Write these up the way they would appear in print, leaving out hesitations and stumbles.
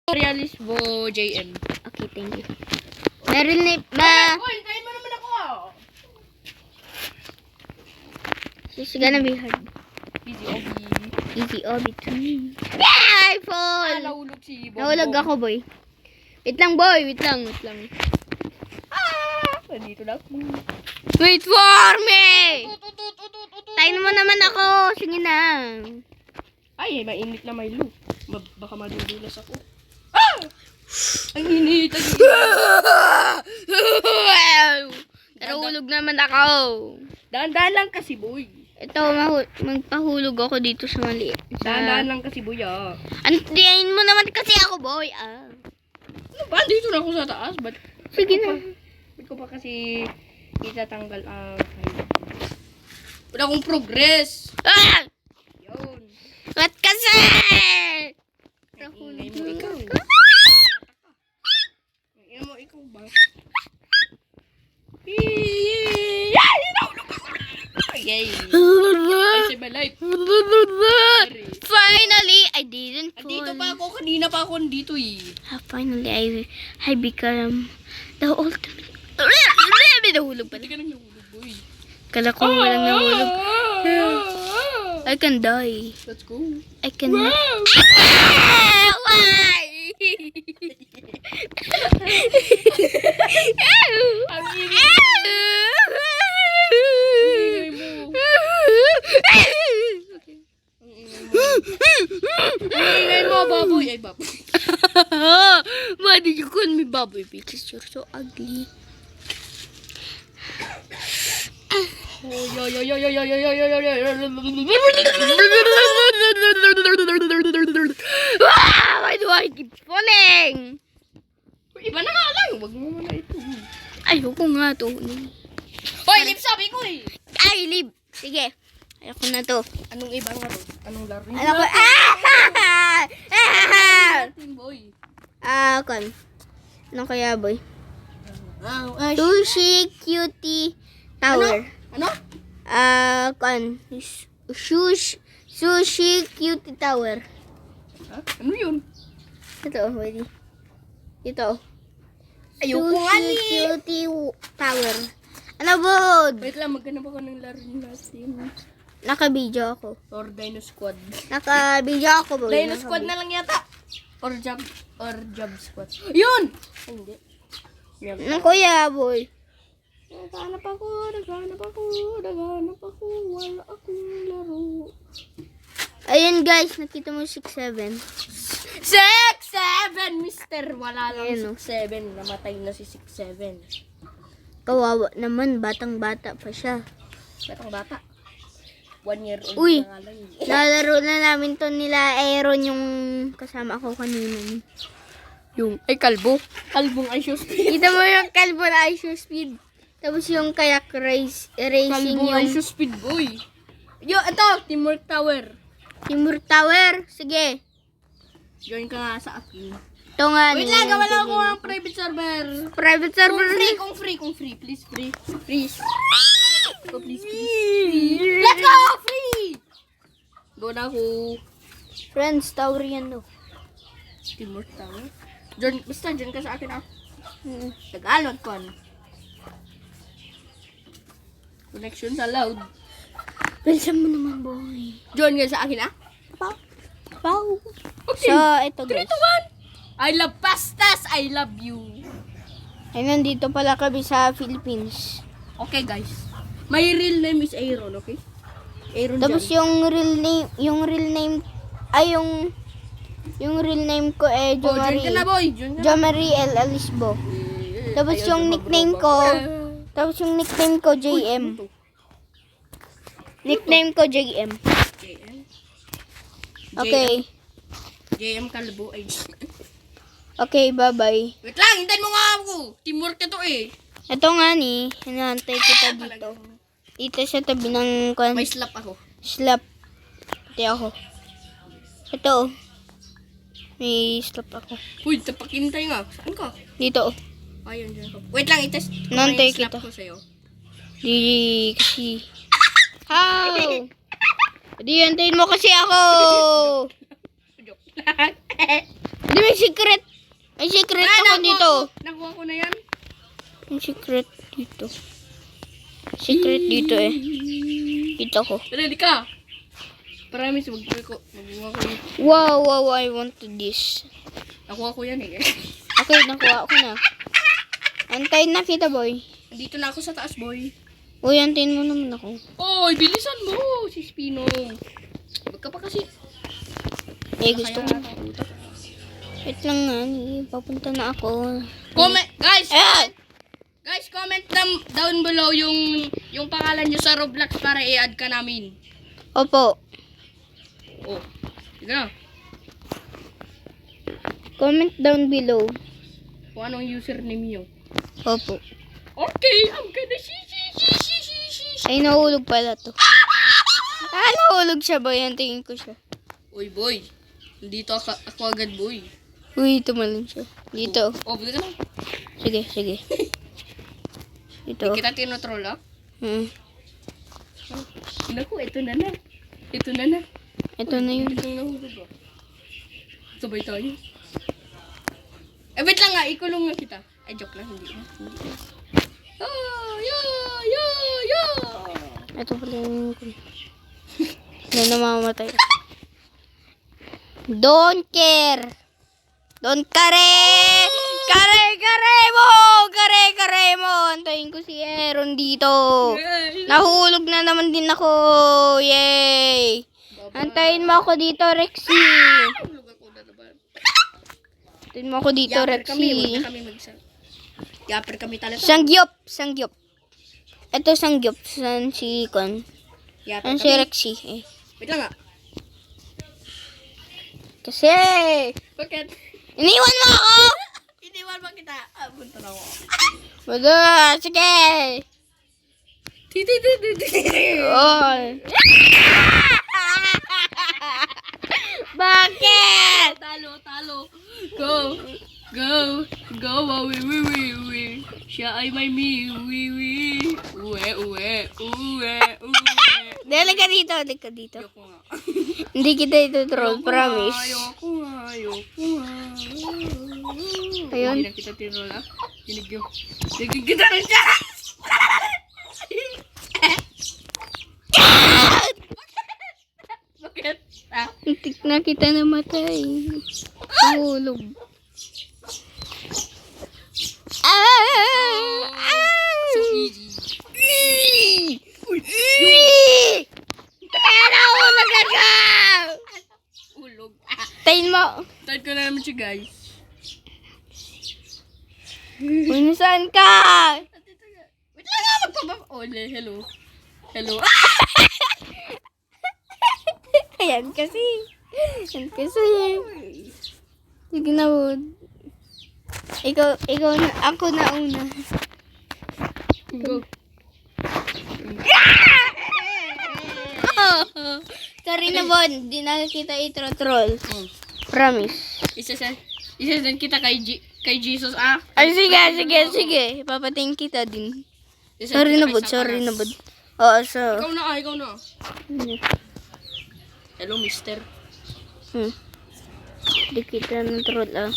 Realismo JM. Okay, thank you. Meron na ba? Hoy, hintayin mo naman ako. This is gonna be hard. Easy Obi. Easy orbit to me. Yeah, I fall! Nahulog si Bongbong. Nahulog ako, boy. Wait lang, boy. Wait lang. Nandito lang. Wait for me! Tayo mo naman ako. Sige na. Ay, mainit na may loop. Baka madudulas ako. Ah! Ang init. Nahulog naman ako. Dahan-dahan lang kasi, boy. Ito, magpahulog ako dito sa maliit. Dahan-dahan lang kasi, boy, ah. Antayin mo naman kasi ako, boy. Ano ba? Dito na ako sa taas. Ba't Sige na. ba't ko pa kasi itatanggal ang... Wala akong progress. Ah! Yun. Ba't kasi? Ingay mo ikaw. Ingay mo ikaw ba? Yay! Nahulog ako! Yay! I saved my life. Finally, I didn't fall. Dito pa ako. Kanina pa ako dito eh. Finally, I become the ultimate. Nahulog pala. Hindi ka nang nahulog, boy. Kala ko walang nahulog. I can die. Let's go. I can... Wow! Why? Ang ingay mo. Ang ingay mo, baboy. Ay, baboy. Why did you call me baboy? Because you're so ugly. Oh, Why do I keep falling? Iba na nga lang. Wag mo muna ito. Ayoko nga to. Hoy, lip sabi ko eh. Ay, leave. Sige. Ayoko na to. Anong ibang laro? Anong laro? Ano ko? Team boy. Kon. Ano kaya, boy? Wow. Sushi Cutie Tower. Ano? Kon. Sushi Cutie Tower. Ha? Ano yun? Ito, pwede. Ito. Ayoko nga ni. Sushi Cutie Tower. Ano, bod? Wait lang, maghanap ako ng laro natin. Naka-video ako. Or Dino Squad. Naka-video ako, boy. Dino Squad na lang yata. Or Job Squad. Yun! Ay, hindi. Ano, kuya, boy? Naghanap ako. Wala akong laro. Ayun, guys. Nakita mo 6-7. 6-7, mister. Wala lang Ayun, 6-7. Namatay na si 6-7. Kawawa naman. Batang-bata pa siya. Batang bata. 1 year old Uy. na nga lang. Lalaro na namin to nila Aaron yung kasama ko kanina. Yung, ay kalbo. Kalbong ay shoes. Kita mo yung kalbo na ice speed. Tapos yung kayak racing Kalbong yung ay shoes speed boy. Yo, ito. Teamwork Tower. Timur Tower. Sige. Join ka nga sa akin. Ito nga. Wait lang, gawa lang ako ng private server. Private server. Kung free. Please, free. Please. Go, please. Let's go! Free! Go na ako. Friends, tower yan no. Teamwork Tower. Join, basta join ka sa akin ah. Mm. Tagalog ko. Connection sa loud. Bilisan mo naman, boy. Join ka sa akin ah. Wow. Okay. So, ito 3, guys. 2, 1. I love pastas. I love you. Ay, nandito pala kami sa Philippines. Okay guys. My real name is Aaron, okay? Aaron Tapos John. yung real name ko eh, Oh, join ka na boy. Join ka na. Jomari L. Alisbo. Tapos Ayaw yung na nickname ko, tapos yung nickname ko JM. Nickname ko JM. JM. Okay. JM Kalbo. Ay. Okay, bye-bye. Wait lang, hintayin mo nga ako. Teamwork na to eh. Ito nga ni, hinahantay kita dito. Dito sa tabi ng May slap ako. slap. Pati ako. Ito. May slap ako. Uy, tapakintay nga. Saan ka? Dito. Ayun, dyan ka. Wait lang, itest. Nantay Slap kita. ko sa'yo. Di kasi. How? Di antayin mo kasi ako. Joke lang. Hindi, may secret. May secret ako dito. Nakuha ko na yan. May secret dito. Secret dito eh. Dito ko. Ready ka? Promise, magbuha ko yun. Wow, I want to this. Nakuha ko yan eh. Okay, nakuha ko na. Antayin na kita, boy. Dito na ako sa taas, boy. Uy, antayin mo naman ako. Oy, bilisan mo, si Spinong. Wag ka pa kasi. Eh, gusto ko. Wait lang nga, papunta na ako. Comment, guys! Ayan! Guys, comment down below yung pangalan nyo sa Roblox para i-add ka namin. Opo. Oh, sige na. Comment down below. Kung anong username nyo. Opo. Okay, I'm gonna shi. Ay, nahulog pala to. Nahulog siya, boy. Antayin ko siya. Uy, boy. Dito ako agad, boy. Uy, tumalon siya. Dito. Oh, buti ka lang. Sige. Dito. Kita tinotroll, ah. Hmm. Naku, ito na. Ito na. Ito na yun. Ito nahulog, ah. Sabay tayo. Wait lang nga, ikulong nga kita. Ay, joke lang, hindi na. Ito pala yung... Na namamatay. Don't care. Don't Kare mo. Antayin ko si Aaron dito. Nahulog na naman din ako. Yay. Antayin mo ako dito, Rexy. Antayin mo ako dito, Rexy. Kami mag-isa. Yapper kami talaga. Sangyop. Ito sangyop. San si Kon? Yapper San si kami. Rexy? Eh. Wait lang nga. Kasi, Bakit? iniwan mo ako! Iniwan mo kita. Punta na ako. Wala, sige! Oy! Bakit? Talo. Go, wawi. Siya ay may miwi. Uwe. Dali ka dito. Ayoko nga. Hindi kita ito troll, promise. Ayoko nga. Ayun. Hindi na kita tinroll, ah. Dinigyo kita ng chance! Bakit? Untik na kita namatay. Nahulog. So easy. Nahulog ka! Ulog. Tayin mo. Tag ko na naman siya, guys. Uy, nasaan ka? Wait lang nga, magpababa. Ole, hello. Ayan kasi. Sige na, Wood. Ikaw na, ako na una. Go. Sorry na, Bon. Di na kita itro-troll. Promise. Isa-send kita kay Jesus, ah. Ay, sige. Papatingin kita din. Sorry na, Bud. Oo, so. Ikaw na. Hello, mister. Di kita na troll, ah.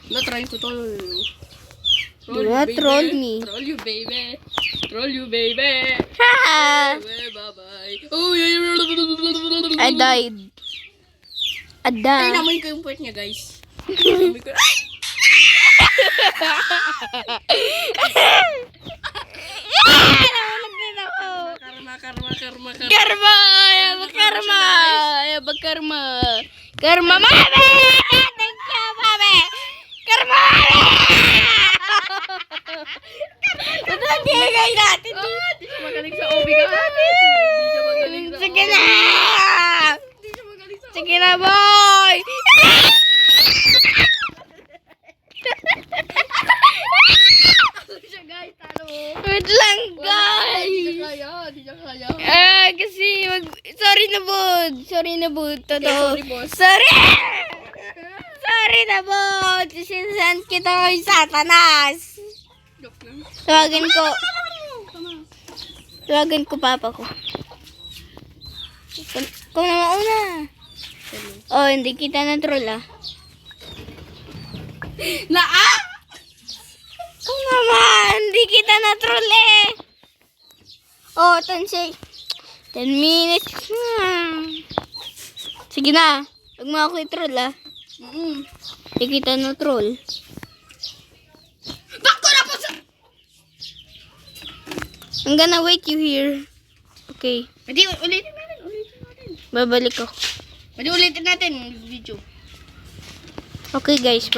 Not trying to troll you. Do not troll me. Troll you, baby. Haha! Bye-bye. Oh, yeah. I died. Ay, namoy ko yung puwet niya, guys. Namoy ko. Ay! Nahulog din ako. Karma. Karma, mami! Thank you, mami! Karma, mami! Ito ang bigay natin. Di siya magaling sa OB ka. Sige na! Di siya magaling sa Sige na, boy! siya, guys. Talo. Wait lang, guys! Di siya kaya. Kasi sorry na, Bud. Totoo. Sorry, boss. Sorry na, Bud. Sinasend kita kay Satanas. Joke lang. Tawagan ko papa ko. Kung na mauna. Oh, hindi kita na troll ah. Oh naman, hindi kita na troll eh. Oh, 10 minutes na. Sige na, huwag mo ako i-troll ah. Hindi kita na troll. Bakto na po sa... I'm gonna wait you here. Okay, Pwede ulitin natin. babalik ako. Pwede ulitin natin yung video. Okay guys,